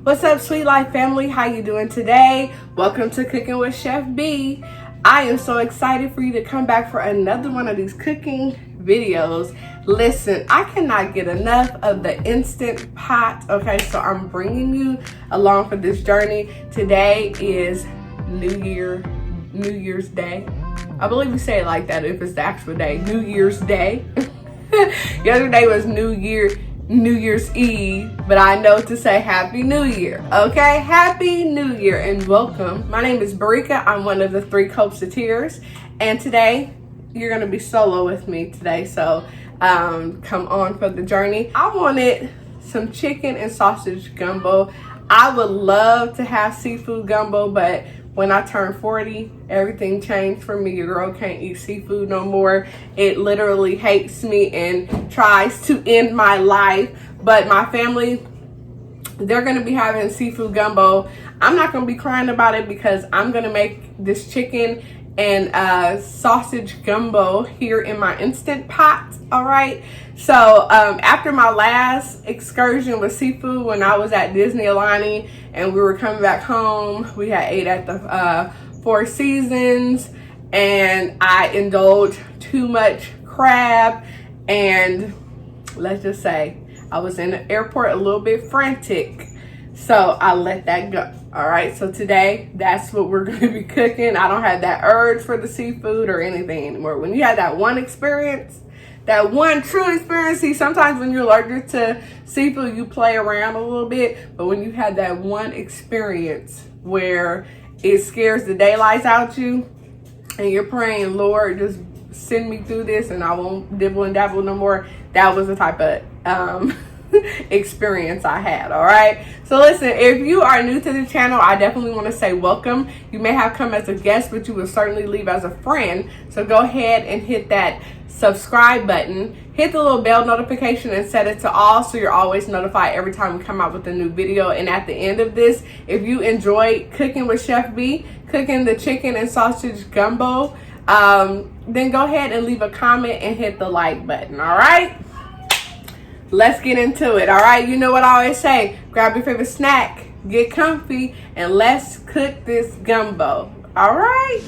What's up, Sweet Life family? How you doing today? Welcome to Cooking with Chef B. I am so excited for you to come back for another one of these cooking videos. Listen, I cannot get enough of the Instant Pot. Okay, so I'm bringing you along for this journey. Today is New Year's Day. I believe we say it like that if it's the actual day. New Year's Day. Yesterday was New Year's Eve, but I know to say Happy New Year. Okay, Happy New Year and welcome. My name is Barika. I'm one of the 3 Coaxeteers, and today you're gonna be solo with me today. So come on for the journey. I wanted some chicken and sausage gumbo. I would love to have seafood gumbo, but when I turned 40, everything changed for me. Your girl can't eat seafood no more. It literally hates me and tries to end my life. But my family, they're gonna be having seafood gumbo. I'm not gonna be crying about it because I'm gonna make this chicken and sausage gumbo here in my Instant Pot. All right. So after my last excursion with seafood, when I was at Disney Alani and we were coming back home, we had ate at the Four Seasons, and I indulged too much crab, and let's just say I was in the airport a little bit frantic. So I let that go. All right, so today that's what we're going to be cooking. I don't have that urge for the seafood or anything anymore. When you have that one experience, that one true experience, see, sometimes when you're allergic to seafood, you play around a little bit. But when you have that one experience where it scares the daylights out you and you're praying, Lord, just send me through this and I won't dibble and dabble no more. That was the type of experience I had. All right, so listen, if you are new to the channel, I definitely want to say welcome. You may have come as a guest, but you will certainly leave as a friend. So go ahead and hit that subscribe button, hit the little bell notification and set it to all so you're always notified every time we come out with a new video. And at the end of this, if you enjoy Cooking with Chef B, cooking the chicken and sausage gumbo, then go ahead and leave a comment and hit the like button. All right, let's get into it. All right, you know what I always say, grab your favorite snack, get comfy, and let's cook this gumbo. All right.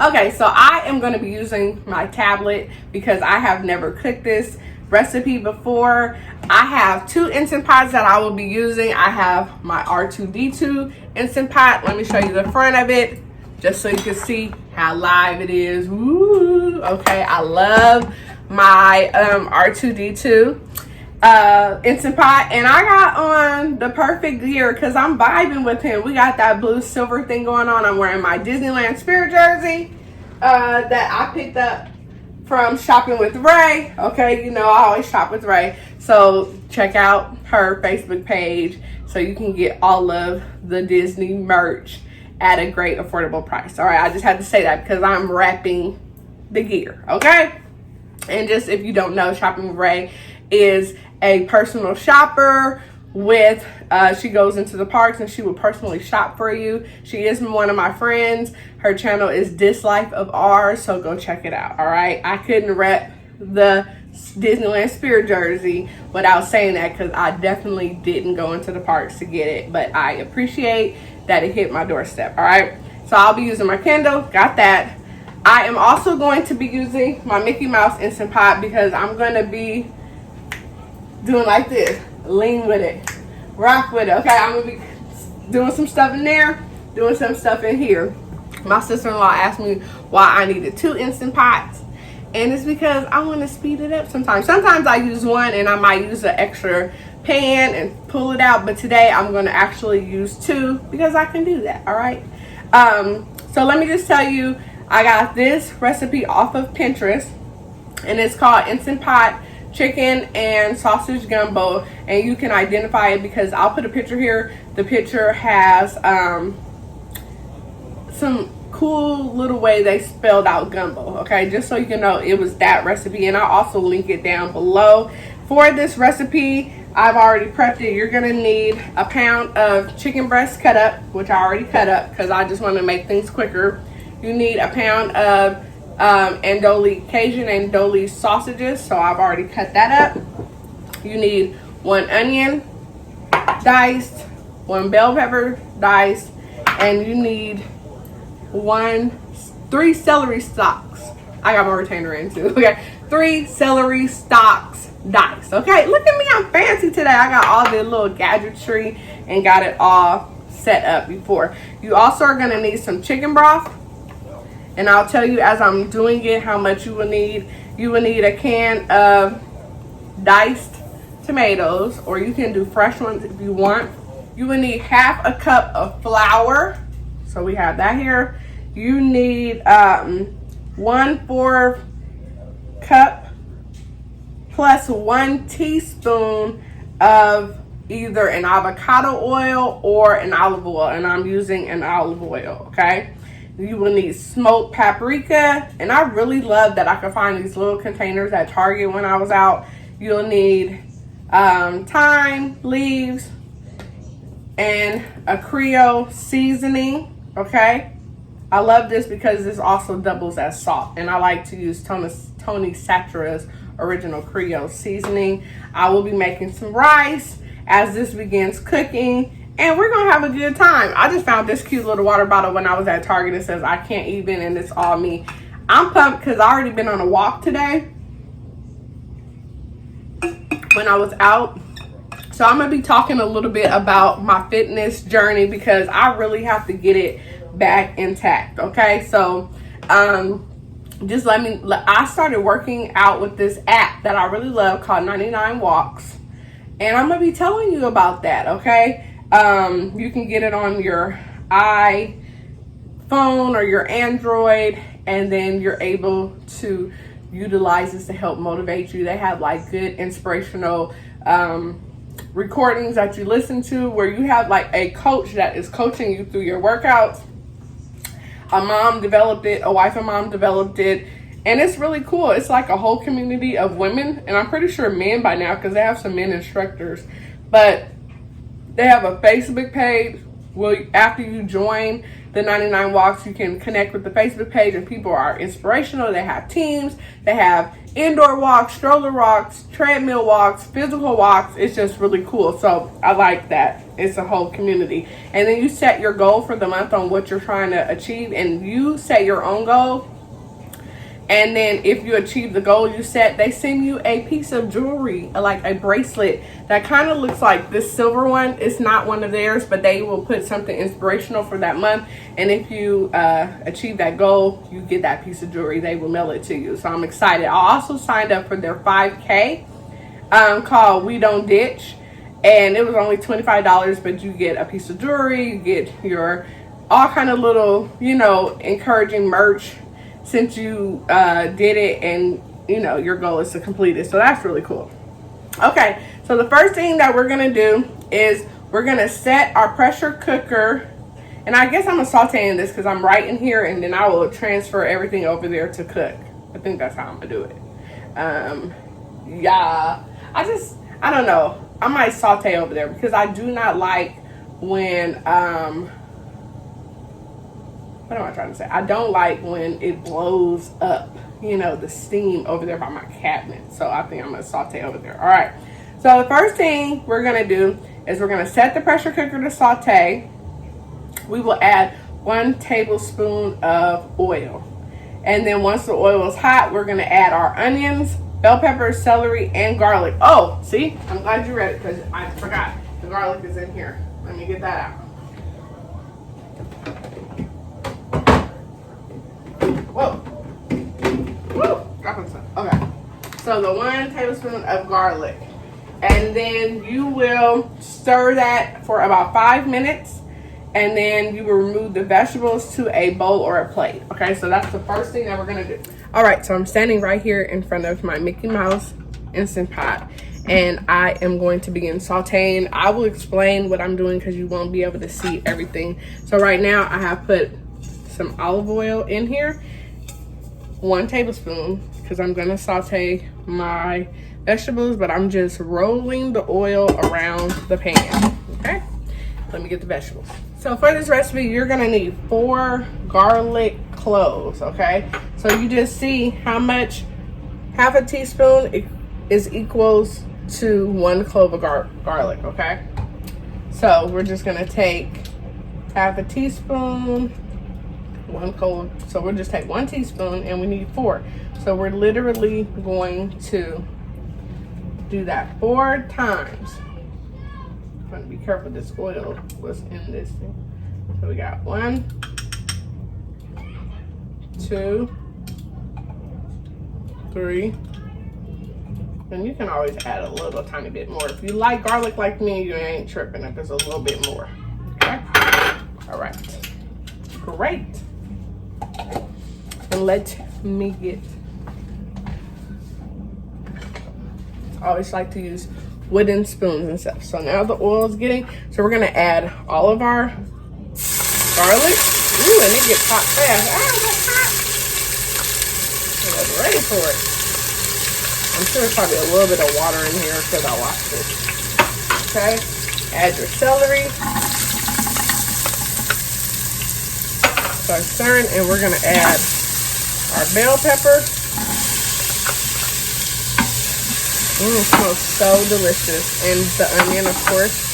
Okay, so I am going to be using my tablet because I have never cooked this recipe before. I have 2 Instant Pots that I will be using. I have my R2D2 Instant Pot. Let me show you the front of it just so you can see how live it is. Woo! Okay, I love my R2D2 Instant Pot, and I got on the perfect gear because I'm vibing with him. We got that blue silver thing going on. I'm wearing my Disneyland Spirit jersey that I picked up from Shopping with Ray. Okay, you know I always shop with Ray, so check out her Facebook page so you can get all of the Disney merch at a great affordable price. All right, I just had to say that because I'm wrapping the gear. Okay, and just if you don't know, Shopping with Ray is a personal shopper with she goes into the parks and she will personally shop for you. She is one of my friends. Her channel is This Life of Ours, so go check it out. All right, I couldn't rep the Disneyland Spirit jersey without saying that because I definitely didn't go into the parks to get it, but I appreciate that it hit my doorstep. All right, so I'll be using my Kindle, got that. I am also going to be using my Mickey Mouse Instant Pot because I'm going to be doing like this, lean with it, rock with it. Okay, I'm gonna be doing some stuff in there, doing some stuff in here. My sister-in-law asked me why I needed 2 Instant Pots, And it's because I want to speed it up sometimes. Sometimes I use one and I might use an extra pan and pull it out, but today I'm going to actually use two because I can do that. All right. So let me just tell you, I got this recipe off of Pinterest, and it's called Instant Pot Chicken and Sausage Gumbo, and you can identify it because I'll put a picture here. The picture has some cool little way they spelled out gumbo, okay, just so you can know it was that recipe, and I'll also link it down below. For this recipe, I've already prepped it. You're gonna need a pound of chicken breast cut up, which I already cut up because I just want to make things quicker. You need a pound of Cajun andouille sausages, so I've already cut that up. You need 1 onion diced, 1 bell pepper diced, and you need 3 celery stalks. I got my retainer in too. Okay, 3 celery stalks diced. Okay, look at me, I'm fancy today. I got all the little gadgetry and got it all set up before. You also are gonna need some chicken broth, and I'll tell you as I'm doing it how much you will need. You will need a can of diced tomatoes, or you can do fresh ones if you want. You will need half a cup of flour, so we have that here. You need 1/4 cup plus 1 teaspoon of either an avocado oil or an olive oil, and I'm using an olive oil, okay? You will need smoked paprika, and I really love that I could find these little containers at Target when I was out. You'll need thyme leaves and a Creole seasoning, okay? I love this because this also doubles as salt, and I like to use Tony Satura's original Creole seasoning. I will be making some rice as this begins cooking, and we're gonna have a good time. I just found this cute little water bottle when I was at Target. It says I can't even, and it's all me. I'm pumped because I already been on a walk today when I was out. So I'm gonna be talking a little bit about my fitness journey because I really have to get it back intact, okay? So just I started working out with this app that I really love called 99 Walks, and I'm gonna be telling you about that, okay? You can get it on your iPhone or your Android, and then you're able to utilize this to help motivate you. They have like good inspirational recordings that you listen to where you have like a coach that is coaching you through your workouts. A mom developed it, a wife and mom developed it, and it's really cool. It's like a whole community of women, and I'm pretty sure men by now because they have some men instructors, but they have a Facebook page. Well, after you join the 99 Walks, you can connect with the Facebook page, and people are inspirational. They have teams, they have indoor walks, stroller walks, treadmill walks, physical walks. It's just really cool. So I like that. It's a whole community. And then you set your goal for the month on what you're trying to achieve, and you set your own goal. And then if you achieve the goal you set, they send you a piece of jewelry, like a bracelet that kind of looks like this silver one. It's not one of theirs, but they will put something inspirational for that month. And if you achieve that goal, you get that piece of jewelry. They will mail it to you. So I'm excited. I also signed up for their 5K called We Don't Ditch. And it was only $25, but you get a piece of jewelry, you get your all kind of little, encouraging merch since you did it, and your goal is to complete it. So that's really cool. Okay, so the first thing that we're gonna do is we're gonna set our pressure cooker, and I guess I'm gonna saute in this because I'm right in here, and then I will transfer everything over there to cook. I think that's how I'm gonna do it. Yeah, I don't know. I might saute over there because I do not like when what am I trying to say? I don't like when it blows up, the steam over there by my cabinet. So I think I'm gonna saute over there. All right. So the first thing we're gonna do is we're gonna set the pressure cooker to saute. We will add 1 tablespoon of oil. And then once the oil is hot, we're gonna add our onions, bell peppers, celery, and garlic. Oh, see, I'm glad you read it because I forgot the garlic is in here. Let me get that out. Whoa. Woo. Okay. So the 1 tablespoon of garlic. And then you will stir that for about 5 minutes. And then you will remove the vegetables to a bowl or a plate. Okay, so that's the first thing that we're gonna do. All right, so I'm standing right here in front of my Mickey Mouse Instant Pot. And I am going to begin sauteing. I will explain what I'm doing because you won't be able to see everything. So right now I have put some olive oil in here, 1 tablespoon, because I'm gonna saute my vegetables, but I'm just rolling the oil around the pan. Okay, let me get the vegetables. So for this recipe, you're gonna need 4 garlic cloves. Okay, so you just see how much half a teaspoon is equals to 1 clove of garlic. Okay, so we're just gonna take half a teaspoon, 1 clove. So we'll just take 1 teaspoon and we need 4. So we're literally going to do that 4 times. I'm gonna be careful this oil was in this thing. So we got 1, 2, 3. And you can always add a little tiny bit more. If you like garlic like me, you ain't tripping if it's a little bit more. Okay? All right. Great. And let me get, I always like to use wooden spoons and stuff. So now the oil is getting, so we're gonna add all of our garlic. Ooh, and it gets hot fast. Ah, that's hot. I was ready for it. I'm sure there's probably a little bit of water in here because I washed it. Okay, add your celery. Start stirring, and we're gonna add our bell pepper. It smells so delicious. And the onion, of course.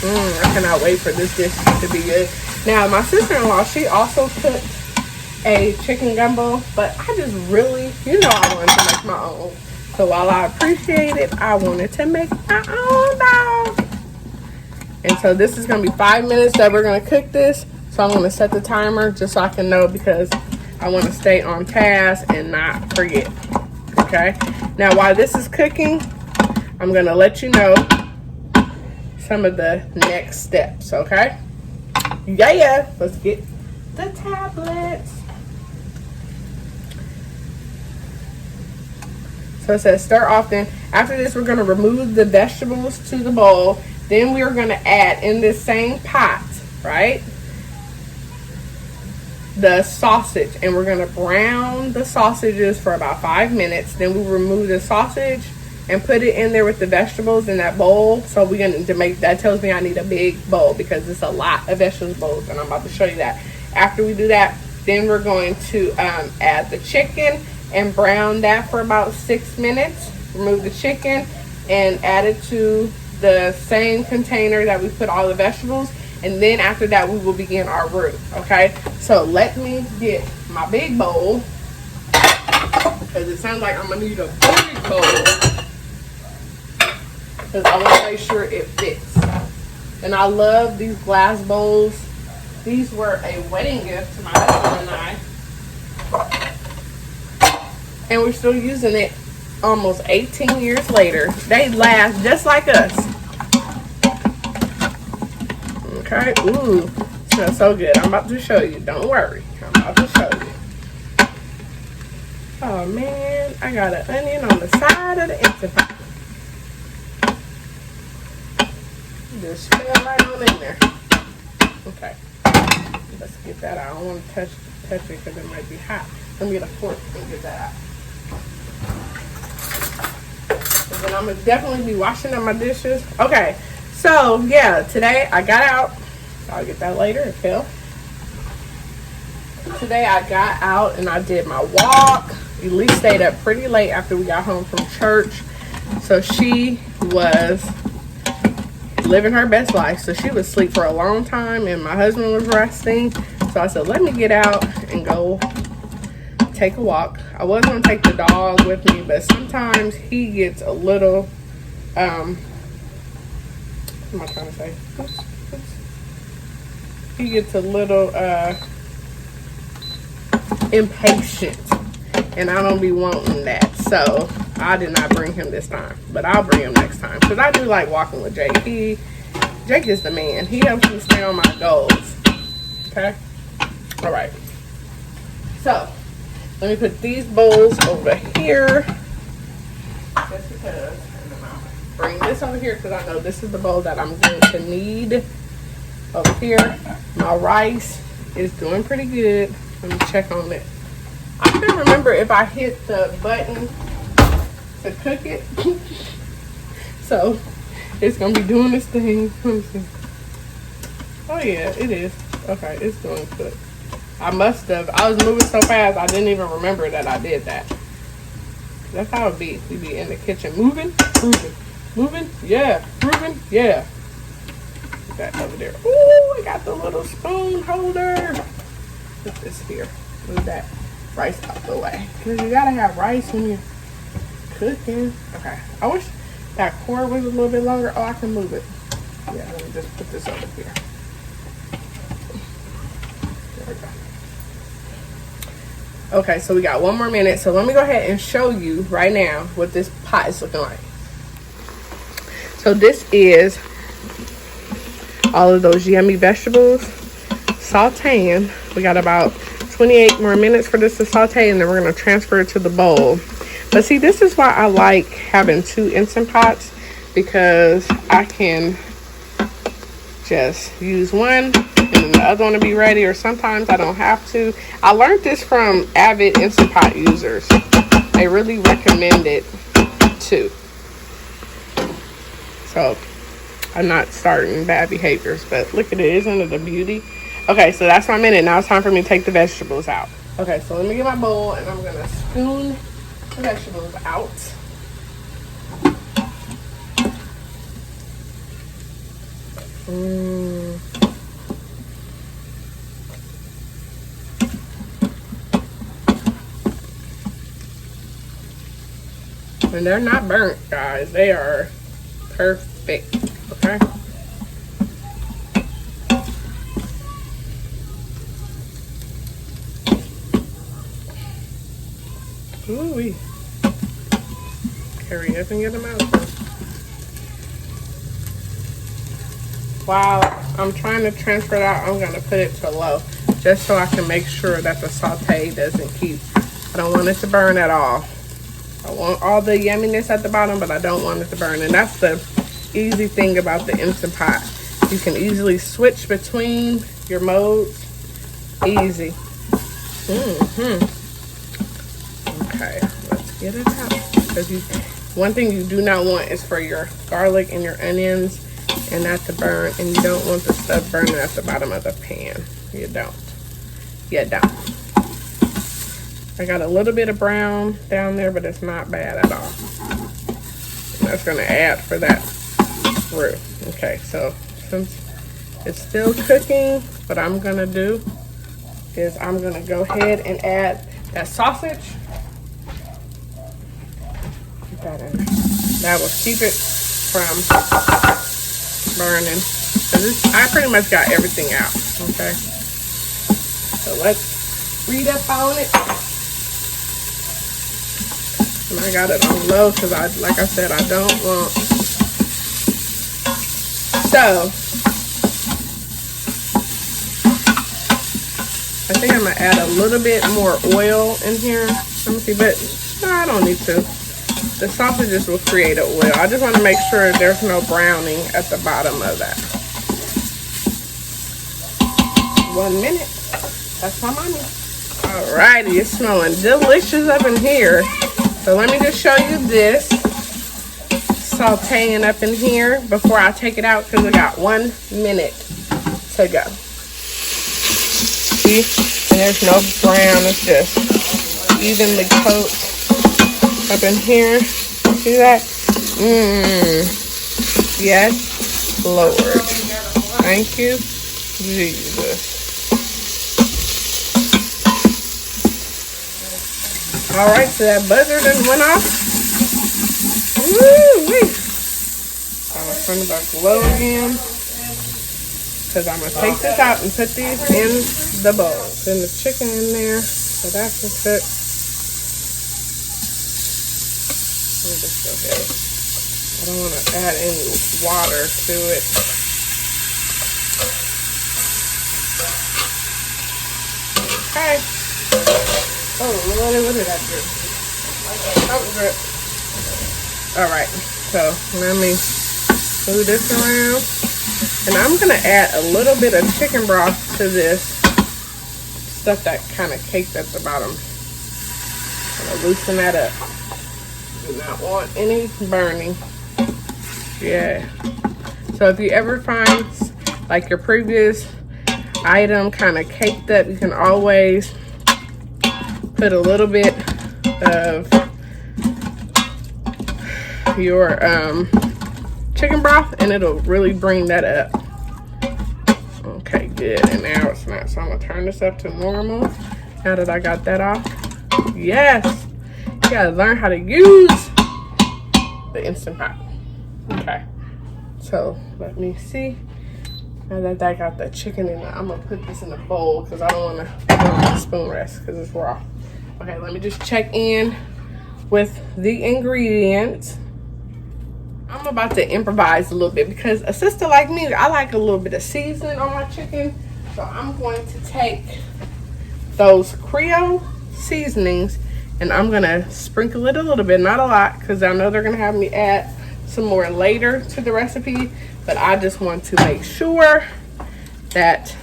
I cannot wait for this dish to be good. Now, my sister-in-law, she also cooked a chicken gumbo, but I just really, I wanted to make my own. So while I appreciate it, I wanted to make my own dog. And so this is gonna be 5 minutes that we're gonna cook this. So I'm gonna set the timer just so I can know, because I wanna stay on task and not forget, okay? Now, while this is cooking, I'm gonna let you know some of the next steps, okay? Yeah, let's get the tablets. So it says stir often. After this, we're gonna remove the vegetables to the bowl. Then we are gonna add in this same pot, right, the sausage, and we're gonna brown the sausages for about 5 minutes. Then we remove the sausage and put it in there with the vegetables in that bowl. So we're going to make, that tells me I need a big bowl because it's a lot of vegetables, and I'm about to show you that. After we do that, then we're going to add the chicken and brown that for about 6 minutes. Remove the chicken and add it to the same container that we put all the vegetables. And then after that, we will begin our roux, okay? So let me get my big bowl, because it sounds like I'm gonna need a big bowl, because I want to make sure it fits. And I love these glass bowls. These were a wedding gift to my husband and I. And we're still using it almost 18 years later. They last just like us. Okay, ooh, smells so good. I'm about to show you. Don't worry. I'm about to show you. Oh man, I got an onion on the side of the Instant Pot. Just fell right on in there. Okay, let's get that out. I don't want to touch it because it might be hot. Let me get a fork and get that out. And then I'm gonna definitely be washing up my dishes. Okay, so yeah, today I got out. I'll get that later. It fell. Today I got out and I did my walk. Elise stayed up pretty late after we got home from church, so she was living her best life. So she was asleep for a long time and my husband was resting. So I said, let me get out and go take a walk. I was going to take the dog with me, but sometimes he gets a little What am I trying to say? Oops, oops. He gets a little impatient, and I don't be wanting that. So I did not bring him this time, but I'll bring him next time because I do like walking with Jake. Jake is the man. He helps me stay on my goals. Okay. All right. So let me put these bowls over here. Just because. And then I'll bring this over here because I know this is the bowl that I'm going to need. Over here, my rice is doing pretty good. Let me check on it. I can't remember if I hit the button to cook it. So it's gonna be doing this thing. Let me see. Oh yeah, it is. Okay, it's doing good. I must have. I was moving so fast I didn't even remember that I did that. That's how it be. We be in the kitchen moving, yeah, moving, yeah. Put that over there. Ooh, I got the little spoon holder. Put this here. Move that rice out the way. Because you gotta have rice when you're cooking. Okay. I wish that cord was a little bit longer. Oh, I can move it. Yeah, let me just put this over here. There we go. Okay, so we got 1 more minute. So let me go ahead and show you right now what this pot is looking like. So this is all of those yummy vegetables sauteing. We got about 28 more minutes for this to saute, and then we're going to transfer it to the bowl. But see, this is why I like having 2 Instant Pots, because I can just use one and then the other one to be ready, or sometimes I don't have to. I learned this from avid Instant Pot users. They really recommend it too. So I'm not starting bad behaviors, but look at it. Isn't it a beauty? Okay, so that's my minute. Now it's time for me to take the vegetables out. Okay, so let me get my bowl, and I'm gonna spoon the vegetables out. And they're not burnt, guys. They are perfect. Okay. Ooh-wee. Hurry up and get them out. While I'm trying to transfer it out, I'm going to put it to low, just so I can make sure that the saute doesn't keep. I don't want it to burn at all. I want all the yumminess at the bottom, but I don't want it to burn. And that's the easy thing about the Instant Pot. You can easily switch between your modes. Easy. Okay, let's get it out. Because one thing you do not want is for your garlic and your onions and that to burn. And you don't want the stuff burning at the bottom of the pan. You don't. You don't. I got a little bit of brown down there, but it's not bad at all. And that's going to add for that through. Okay, so since it's still cooking, what I'm going to do is I'm going to go ahead and add that sausage. Put that in. That will keep it from burning. I pretty much got everything out. Okay, so let's read up on it. And I got it on low because like I said, I don't want. So I think I'm gonna add a little bit more oil in here. Let me see, but no, I don't need to. The sausages will create an oil. I just want to make sure there's no browning at the bottom of that. 1 minute. That's my money. Alrighty, it's smelling delicious up in here. So let me just show you this sauteing up in here before I take it out, because we got 1 minute to go. See, and there's no brown, it's just evenly coat up in here. See that? Yes, Lord. Thank you, Jesus. All right, so that buzzer done went off. Woo-wee. I'll turn it back low again. Because I'm going to take this out and put these in the bowl. Put the chicken in there so that can cook. Let me just go ahead. I don't want to add any water to it. Okay. Oh, Lord, what did I do? Oh, drip. Alright, so let me move this around. And I'm going to add a little bit of chicken broth to this stuff that kind of caked at the bottom. I'm going to loosen that up. Do not want any burning. Yeah. So if you ever find like your previous item kind of caked up, you can always put a little bit of your chicken broth and it'll really bring that up. Okay, good. And now it's not. So I'm gonna turn this up to normal now that I got that off. Yes, you gotta learn how to use the Instant Pot. Okay, so let me see. Now that I got the chicken in there, I'm gonna put this in a bowl because I don't want to spoon rest because it's raw. Okay, let me just check in with the ingredients. I'm about to improvise a little bit because a sister like me, I like a little bit of seasoning on my chicken. So I'm going to take those Creole seasonings and I'm gonna sprinkle it a little bit, not a lot, because I know they're gonna have me add some more later to the recipe, but I just want to make sure that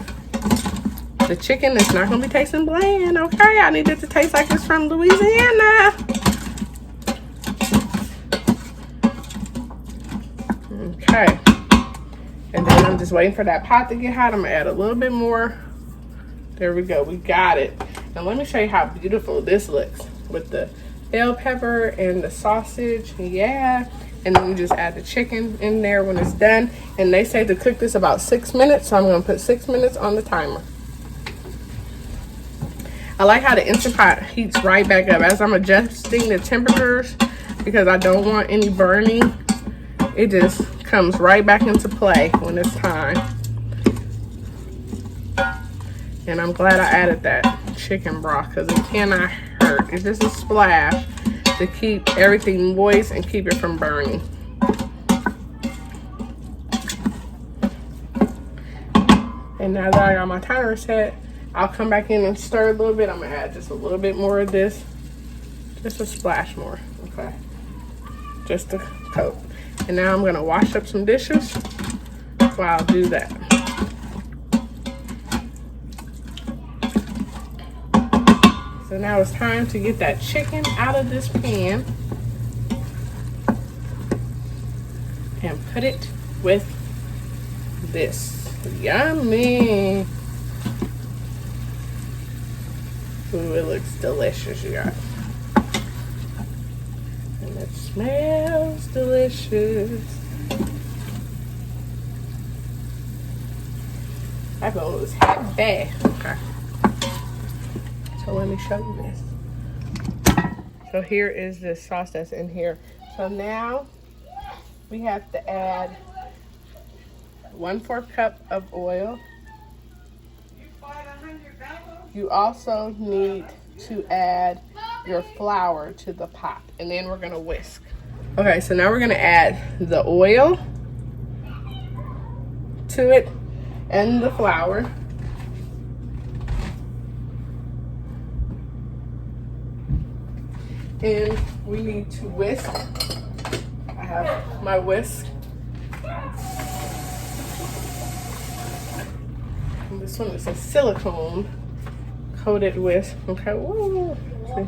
the chicken is not gonna be tasting bland, okay? I need it to taste like it's from Louisiana. Okay, and then I'm just waiting for that pot to get hot. I'm gonna add a little bit more. There we go, we got it. Now let me show you how beautiful this looks with the bell pepper and the sausage. Yeah, and then you just add the chicken in there when it's done. And they say to cook this about 6 minutes, so I'm gonna put 6 minutes on the timer. I like how the Instant Pot heats right back up as I'm adjusting the temperatures because I don't want any burning. It just comes right back into play when it's time. And I'm glad I added that chicken broth because it cannot hurt. It's just a splash to keep everything moist and keep it from burning. And now that I got my timer set, I'll come back in and stir a little bit. I'm gonna add just a little bit more of this. Just a splash more, okay? Just to coat. And now I'm gonna wash up some dishes while I do that. So now it's time to get that chicken out of this pan and put it with this. Yummy. Ooh, it looks delicious, you guys. And it smells delicious. That bowl is heavy. Okay. So let me show you this. So here is the sauce that's in here. So now we have to add 1/4 cup of oil. You also need to add your flour to the pot, and then we're gonna whisk. Okay, so now we're gonna add the oil to it and the flour. And we need to whisk. I have my whisk. And this one is a silicone coated whisk. Okay, woo. See?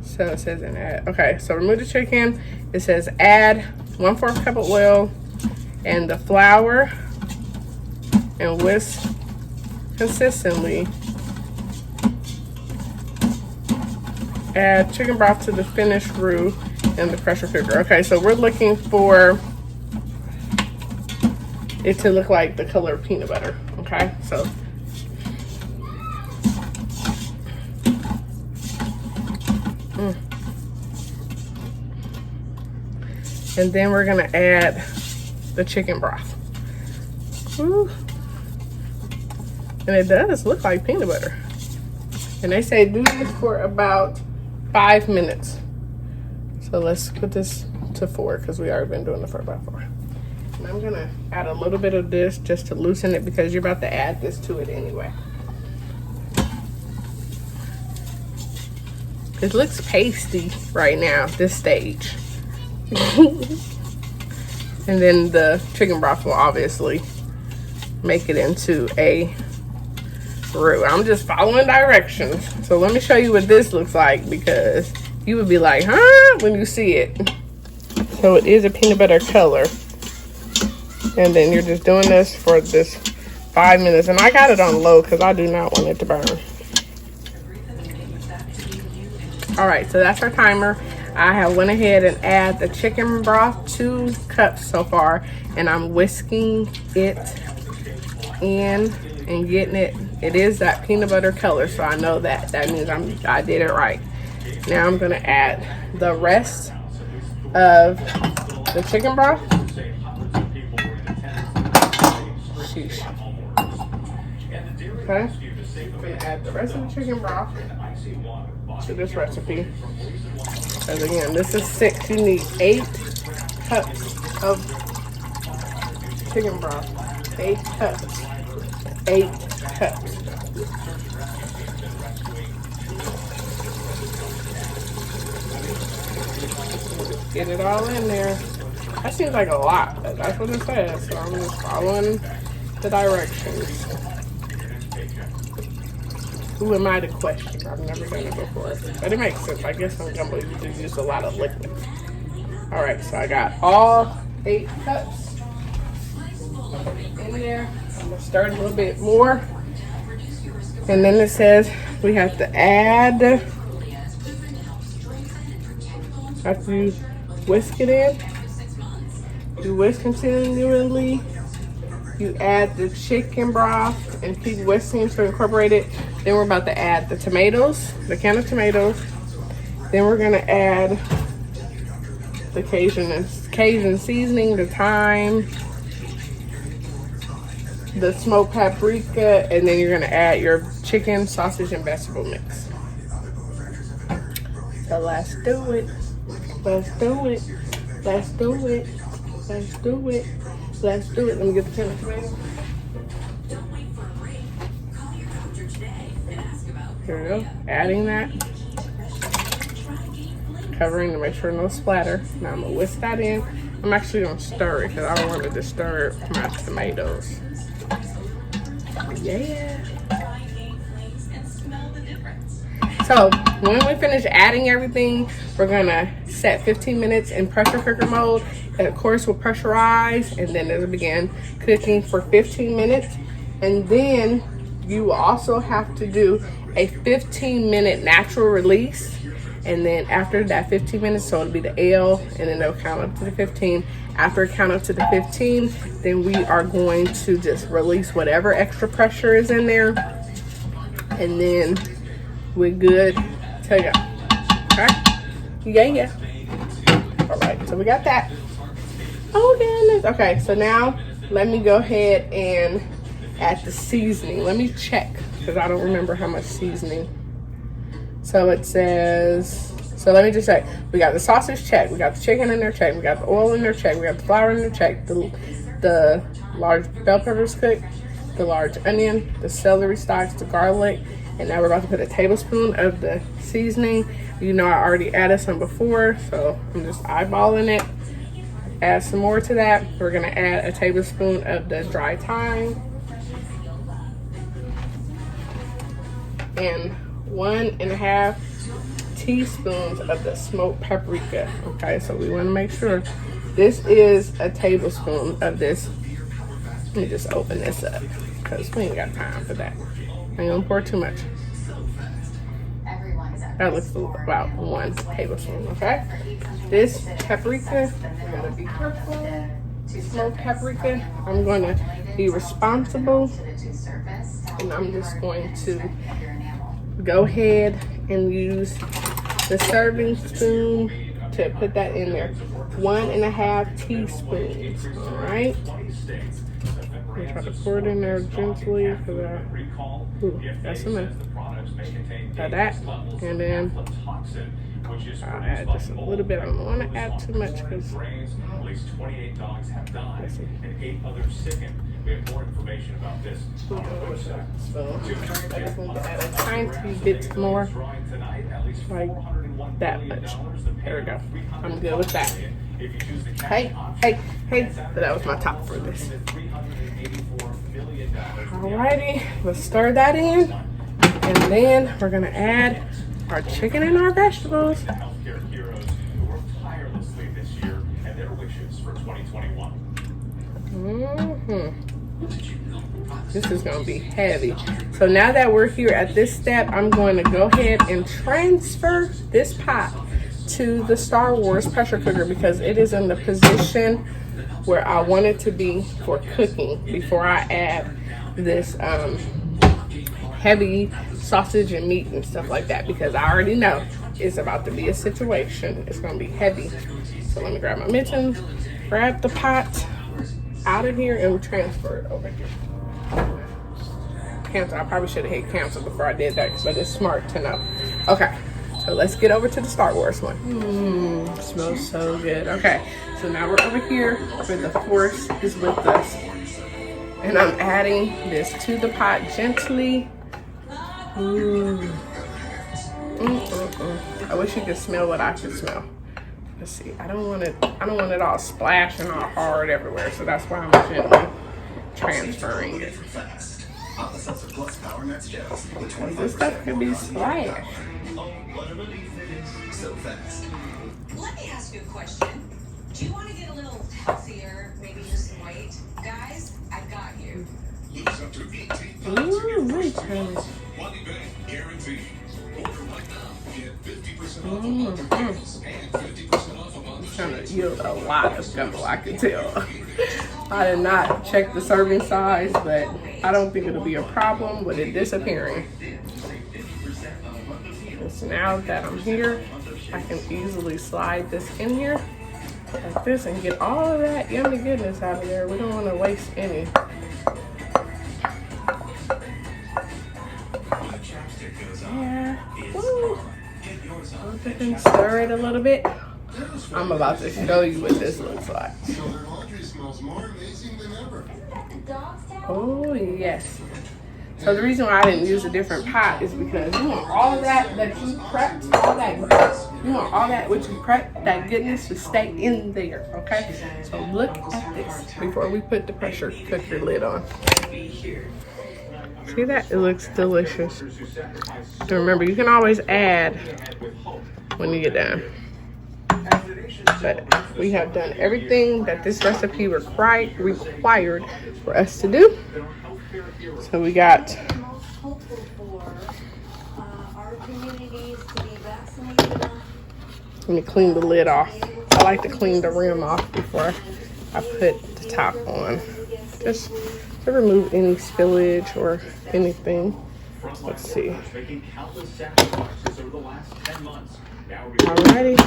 So it says an add. Okay, so remove the chicken. It says add 1/4 cup of oil and the flour and whisk consistently. Add chicken broth to the finished roux in the pressure cooker. Okay, so we're looking for it to look like the color of peanut butter. Okay, so And then we're gonna add the chicken broth. Ooh. And it does look like peanut butter. And they say do this for about 5 minutes. So let's put this to 4 because we already been doing it for about 4. And I'm gonna add a little bit of this just to loosen it because you're about to add this to it anyway. It looks pasty right now, this stage. And then the chicken broth will obviously make it into a roux. I'm just following directions. So let me show you what this looks like because you would be like, huh, when you see it. So it is a peanut butter color. And then you're just doing this for this 5 minutes. And I got it on low because I do not want it to burn. All right, so that's our timer. I have went ahead and add the chicken broth, 2 cups so far, and I'm whisking it in and getting it. It is that peanut butter color, so I know that means I did it right. Now I'm gonna add the rest of the chicken broth. Sheesh. Okay, I'm gonna add the rest of the chicken broth to this recipe. Because again, this is 6. You need 8 cups of chicken broth. 8 cups. 8 cups. Get it all in there. That seems like a lot, but that's what it says. So I'm just following the directions. Who am I to question? I've never done it before. But it makes sense. I guess on gumbo you do use a lot of liquid. Alright, so I got all 8 cups in there. I'm going to stir it a little bit more. And then it says we have to add, after you whisk it in, you whisk continually. You add the chicken broth and keep whisking to incorporate it. Then we're about to add the tomatoes, the can of tomatoes. Then we're gonna add the Cajun seasoning, the thyme, the smoked paprika, and then you're gonna add your chicken, sausage, and vegetable mix. So let's do it. Let's do it. Let's do it. Let's do it. Let's do it. Let me get the can of tomatoes. Here we go. Adding that. Covering to make sure no splatter. Now I'm gonna whisk that in. I'm actually gonna stir it because I don't want to disturb my tomatoes. Yeah. So when we finish adding everything, we're gonna set 15 minutes in pressure cooker mode. And of course we'll pressurize and then it'll begin cooking for 15 minutes. And then you will also have to do a 15-minute natural release. And then after that 15 minutes, so it'll be the L and then they'll count up to the 15. After it count up to the 15, then we are going to just release whatever extra pressure is in there. And then we're good to go. Okay? Yeah. All right, so we got that. Oh, goodness. Okay, so now let me go ahead and add the seasoning. Let me check because I don't remember how much seasoning. So it says, so let me just say, we got the sausage, check. We got the chicken in there, check. We got the oil in there, check. We got the flour in there, check. The large bell peppers cooked, the large onion, the celery stalks, the garlic. And now we're about to put a tablespoon of the seasoning. You know I already added some before, so I'm just eyeballing it. Add some more to that. We're gonna add a tablespoon of the dry thyme. And 1.5 teaspoons of the smoked paprika. Okay, so we want to make sure this is a tablespoon of this. Let me just open this up because we ain't got time for that. I ain't gonna pour too much. That looks about 1 tablespoon. Okay, this paprika, we gotta be careful. Smoked paprika. I'm gonna be responsible, and I'm just going to go ahead and use the serving spoon to put that in there. 1.5 teaspoons. All right. I'm try to pour it in there gently because that's enough. Got that, and then I'll add just a little bit. I don't want to add too much because we have more information about this. So I just want to add a tiny bit more, like that much. There we go. I'm good with that. Hey. So that was my top for this. Alrighty, let's stir that in, and then we're gonna add our chicken and our vegetables. This is gonna be heavy. So now that we're here at this step, I'm going to go ahead and transfer this pot to the Star Wars pressure cooker because it is in the position where I want it to be for cooking before I add this heavy sausage and meat and stuff like that, because I already know it's about to be a situation. It's gonna be heavy. So let me grab my mittens, grab the pot out of here, and transfer it over here. Cancel. I probably should have hit cancel before I did that, but it's smart to know. Okay, so let's get over to the Star Wars one. Smells so good. Okay, so now we're over here where the Force is with us. And I'm adding this to the pot gently. I wish you could smell what I could smell. Let's see. I don't want it all splashing all hard everywhere, so that's why I'm gently transferring it. This stuff can be splashed. Let me ask you a question. Do you want to get a little healthier, maybe lose some weight? Guys, I've got you. Lose up to 18 Ooh, really tiny. Money back guarantee. Order right now. Get 50% off of monthly payments and 50% off of monthly. It's gonna yield a lot of gumbo, I can tell. I did not check the serving size, but I don't think it'll be a problem with it disappearing. So now that I'm here, I can easily slide this in here like this and get all of that yummy goodness out of there. We don't want to waste any. Yeah. Woo. And stir it a little bit. I'm about to show you what this looks like. Oh yes. So the reason why I didn't use a different pot is because you want all of that you prepped, you want all that what you prepped, that goodness to stay in there, okay? So look at this before we put the pressure cooker lid on. See that? It looks delicious. So remember, you can always add when you get done. But we have done everything that this recipe required for us to do. So we got let me clean the lid off. I like to clean the rim off before I put the top on, just to remove any spillage or anything. Let's see. Alrighty.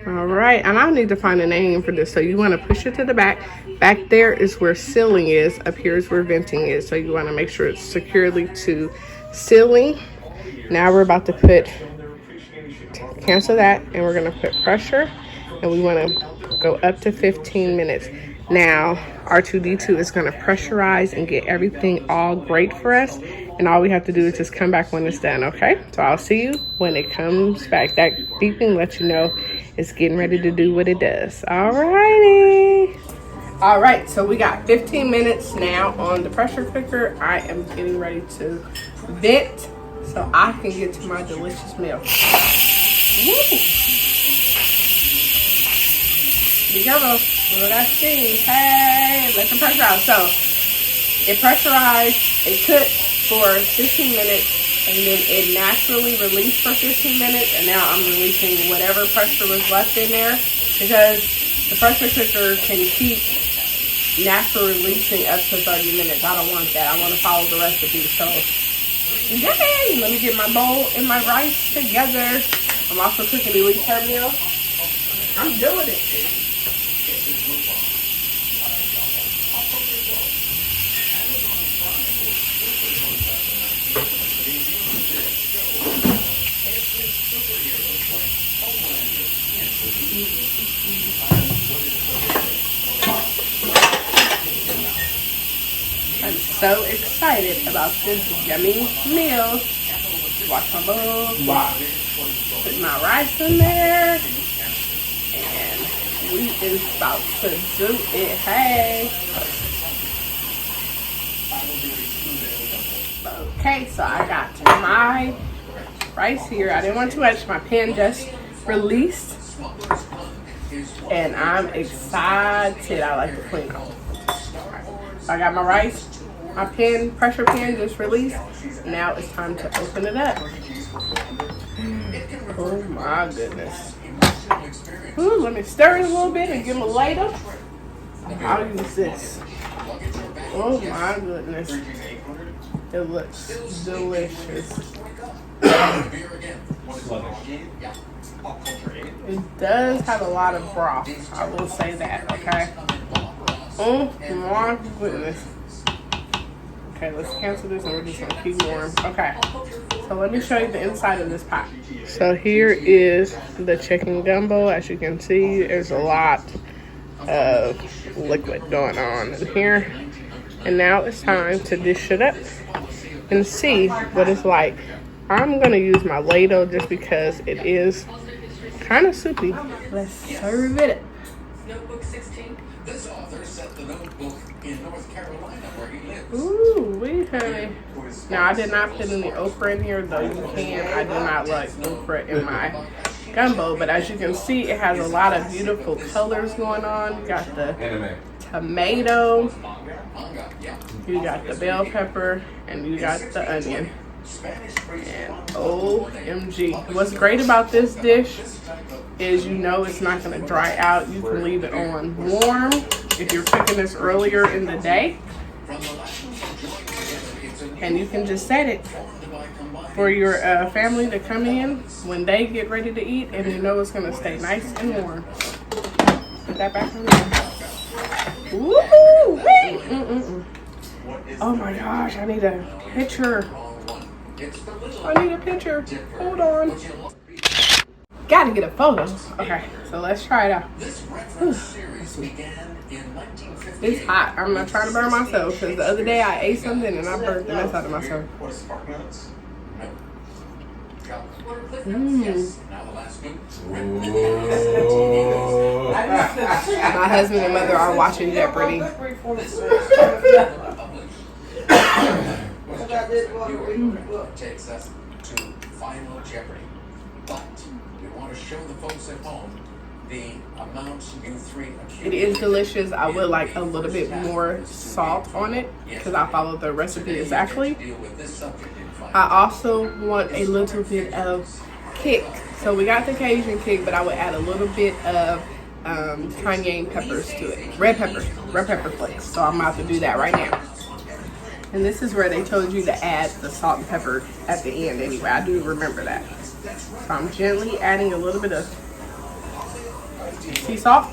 Alright, and I need to find a name for this. So you want to push it to the back. Back there is where sealing is. Up here is where venting is. So you want to make sure it's securely to sealing. Now we're about to cancel that, and we're going to put pressure. And we want to go up to 15 minutes. Now, R2-D2 is going to pressurize and get everything all great for us. And all we have to do is just come back when it's done, okay? So I'll see you when it comes back. That beeping lets you know it's getting ready to do what it does. Alrighty. All right, so we got 15 minutes now on the pressure cooker. I am getting ready to vent so I can get to my delicious meal. Woo! Be careful. Well, that steam. Hey, let the pressure out. So it pressurized, it cooked for 15 minutes, and then it naturally released for 15 minutes, and now I'm releasing whatever pressure was left in there, because the pressure cooker can keep natural releasing up to 30 minutes. I don't want that. I want to follow the recipe. So yay! Let me get my bowl and my rice together. I'm also cooking elite her meal. I'm doing it. I'm so excited about this yummy meal. Watch my bowl. Wow. Put my rice in there. And we is about to do it. Hey. Okay, so I got my rice here. I didn't want too much. My pan just released. And I'm excited. I like the clean out. So I got my rice. My pan, pressure pan just released. Now it's time to open it up. Oh my goodness. Ooh, let me stir it a little bit and give them a ladle. I'll use this. Oh my goodness. It looks delicious. It does have a lot of broth. I will say that, okay? Oh my goodness. Okay, let's cancel this and we're just gonna keep warm. Okay, so let me show you the inside of this pot. So here is the chicken gumbo. As you can see, there's a lot of liquid going on in here. And now it's time to dish it up and see what it's like. I'm gonna use my ladle just because it is kind of soupy. Let's serve it. Notebook 16. This author set the notebook in North Carolina where he lives. Ooh, we honey. Now I did not put any okra in here, though you can. I do not like okra in my gumbo, but as you can see, it has a lot of beautiful colors going on. You got the tomato, you got the bell pepper, and you got the onion. And OMG. What's great about this dish is you know it's not going to dry out. You can leave it on warm if you're cooking this earlier in the day. And you can just set it for your family to come in when they get ready to eat, and you know it's going to stay nice and warm. Put that back on there. Woo! Oh my gosh, I need a picture. I need a picture. Hold on. Gotta get a photo. Okay, so let's try it out. It's hot. I'm not trying to burn myself because the other day I ate something and I burnt the mess out of myself. My husband and mother are watching Jeopardy. Takes us to Final Jeopardy. But we want to show the folks at home the amounts you three accumulate. It is delicious. I would like a little bit more salt on it because I followed the recipe exactly. I also want a little bit of kick. So we got the Cajun kick, but I would add a little bit of cayenne peppers to it. Red pepper flakes. So I'm about to do that right now. And this is where they told you to add the salt and pepper at the end anyway. I do remember that. So I'm gently adding a little bit of sea salt,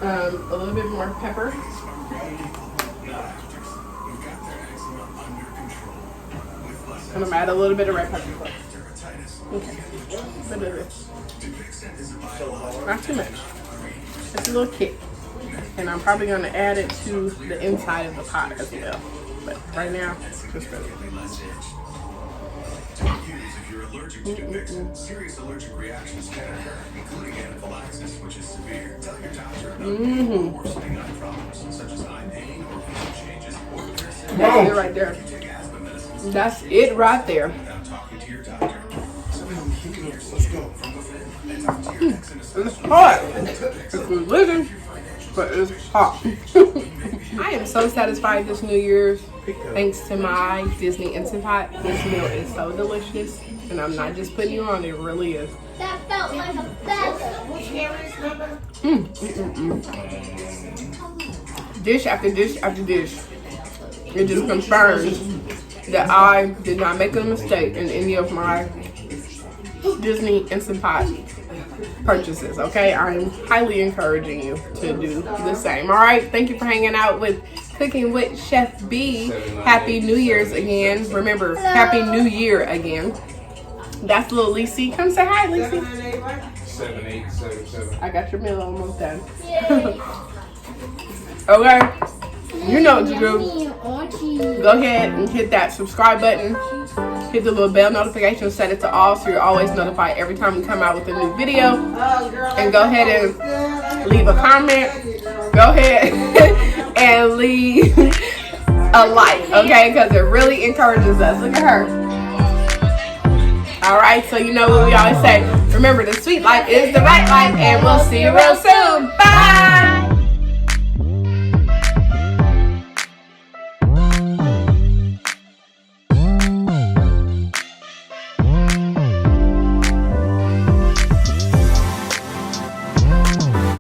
a little bit more pepper. And I'm gonna add a little bit of red pepper flakes. Okay, a bit of this. Not too much. Just a little kick. And I'm probably gonna add it to the inside of the pot as well. But right now, just really. If you're allergic to Dupixent, serious allergic reactions can occur, including anaphylaxis, which is severe. Tell your doctor about worsening eye problems, such as eye pain or vision changes, or That's it right there. That's it right there. without talking to your doctor. So let's go from within and talk to your It's hot. It's delicious, but it's hot. I am so satisfied this New Year's thanks to my Disney Instant Pot. This meal is so delicious, and I'm not just putting you on, it really is. That felt like a best. Dish after dish after dish. It just confirms that I did not make a mistake in any of my Disney Instant Pot purchases, okay? I'm highly encouraging you to do the same. All right, thank you for hanging out with Cooking with Chef B. Happy New Year's again. Remember, Happy New Year again. That's little Lacey. Come say hi, Lacey. 7877. I got your meal almost done. Okay, you know what to do. Go ahead and hit that subscribe button. Hit the little bell notification, set it to all so you're always notified every time we come out with a new video. And go ahead and leave a comment. Go ahead and leave a like, okay? Because it really encourages us. Look at her. All right, so you know what we always say. Remember, the sweet life is the right life, and we'll see you real soon.